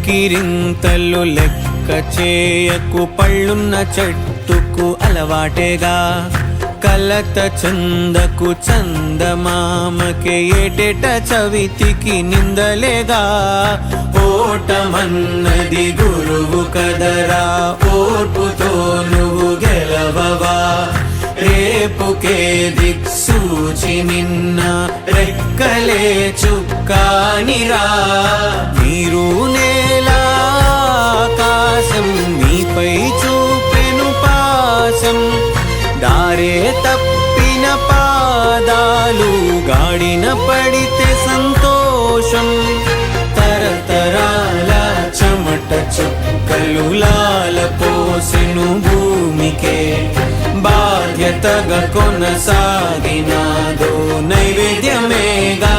వెక్కిరింతలు లెక్క చేయకు, పళ్ళున్న చెట్టుకు అలవాటేగా. కలత చందకు చందమామకే ఏటేట చవితికి నిందలేగా. ఓటమన్నది గురువు కదరా, ఓర్పుతో నువ్వు గెలవవా. రేపుకే దిక్సూచి నిన్న రెక్కలే చుక్కానిరా. నీరు నేల ఆకాశం నీపై చూపెను పాసం. దారే తప్పిన పాదాలు గాడిన పడితే సంతోషం. తరతరాల చెమట చుక్కలు లాల పోసెను భూమికే. బాధ్యతగా కొనసాగినాదో నైవేద్యమేగా.